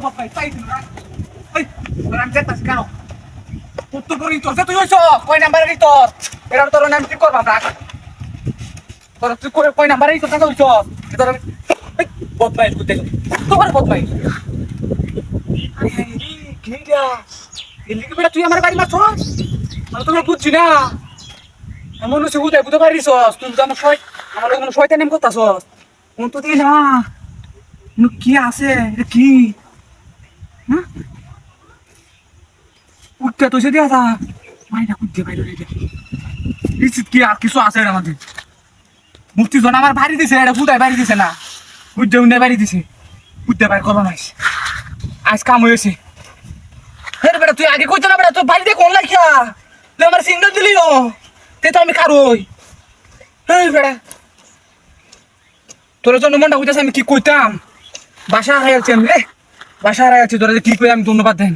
ভাই তাই দিন এই রান যেতাস কেন উত্তর করি তোর তুই হইছ কয় নাম্বারের তোর এর তোর নাম ঠিক করবা রাখ তোর তুই কয় নাম্বারের তোর টাকা হইছ তোর বদমাই করতে তোর বদমাই কি রে এলিকে বেটা তুই আমার বাড়ি মারছ আমি তো বুঝছি না এমন হচ্ছে বুঝাই বুঝতে পারিস তুই তো আমার আমার কোনো শয়তান নেম করতাছস কোন তো দিয়ে না কি আছে এটা কি হ্যাঁ উঠতে তো সেদিকে আসা মাইনা উঠতে পাইলো রে নিশ্চিত কি আর কিছু আছে এর মধ্যে মুক্তি জন আমার বাড়ি দিছে এটা ফুটাই বাড়ি দিছে না উঠতে উঠে বাড়ি দিছে উঠতে পার করো না আজ কাম হয়েছে হ্যাঁ বেটা তুই আগে কইতো না বেটা তোর বাড়িতে কোন লাইখা তুই আমার সিগন্যাল দিলিও তে তো আমি কারোই হ্যাঁ বেটা তোর জন্য মনটা হইতাছে আমি কি কইতাম বাসা হারাইছি আমি রে বাসা হারাইছি তোরা কি কই আমি ধন্যবাদ দেন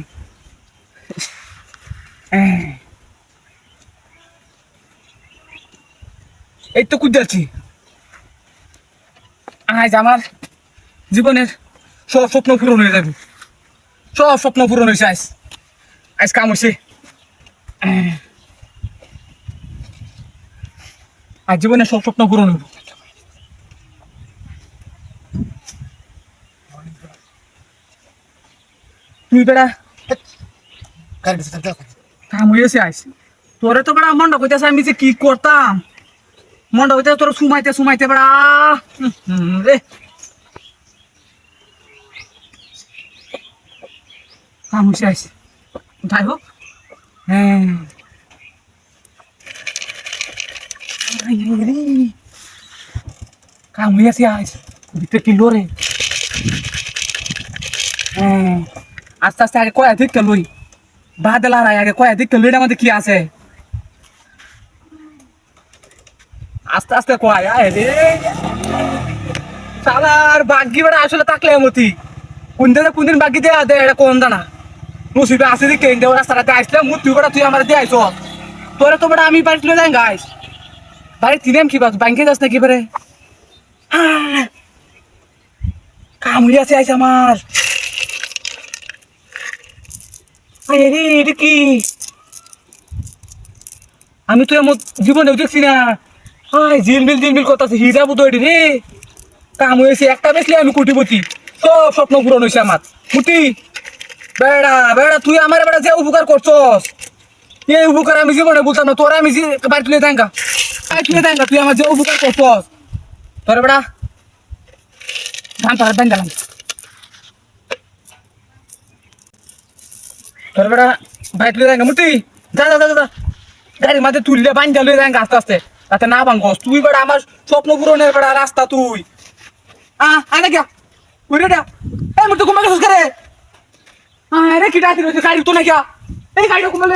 এই তো কুদাচ্ছি আজ আমার জীবনের সব স্বপ্ন পূরণ হয়ে যাবে সব স্বপ্ন পূরণ হয়েছে আজ আজ কাম হয়েছে আজ জীবনের সব স্বপ্ন পূরণ হইব তুই বেড়া কাম হয়েছে আজ তোরে তো বেড়া মনটা কইতেছে আমি যে কি করতাম মনটা কইতেছে তোর সুমাইতে সুমাইতে বেড়া রে কাম হয়েছে আজ যাই হোক হ্যাঁ কাম হয়েছে আজ ভিতরে কিলো রে হ্যাঁ আস্তে আস্তে আগে কয়া দেখতে লই বাদলা আগে কয়া দেখতে লইটার মধ্যে কি আছে আস্তে আস্তে কয় আয় রে সালার বাগ্গি বেড়া আসলে তাকলে মতি কোন দিন বাগ্গি দেয়া দে এটা কোন দানা নসিবে আসে দেখে ইন্দে রাস্তাটাতে আসলে তুই বেড়া তুই আমার দিয়ে আইস তোরে তো বেড়া আমি বাড়ি তুলে যাই গাইস বাড়ি তিনেম কি বাস ব্যাংকে যাস না কি বেড়ে কাম হয়ে আছে আইস আমার এটা কি আমি তো এমন জীবনে দেখছি না জিলমিল করতেছে হিরা বুধ রে কাম হয়েছে একটা বেশলে আমি কোটিপতি সব স্বপ্ন পূরণ হয়েছে আমার কুটি বেড়া বেড়া তুই আমার বেড়া যে উপকার করছস এই উপকার আমি জীবনে বলতাম না তোরা আমি বাড়ি তুলে দেঙ্গা তুই আমার যে উপকার করছস তোর বেড়া ধান তোর ব্যাংক গেলাম তোর বেড়া বাড়ি তুলে দেঙ্গা মুটি যা যা যা যা গাড়ির মাঝে তুললে বান্ধা লয়ে দেঙ্গা আস্তে আস্তে তাতে না ভাঙ্গস তুই বেড়া আমার স্বপ্ন পূরণের বেড়া রাস্তা তুই আনে গিয়া ওরে দা এই মুই তো ঘুমাকে সুস্কারে আরে কি ডাকি রইছে গাড়ি তো না গিয়া এই গাড়িটা ঘুমালে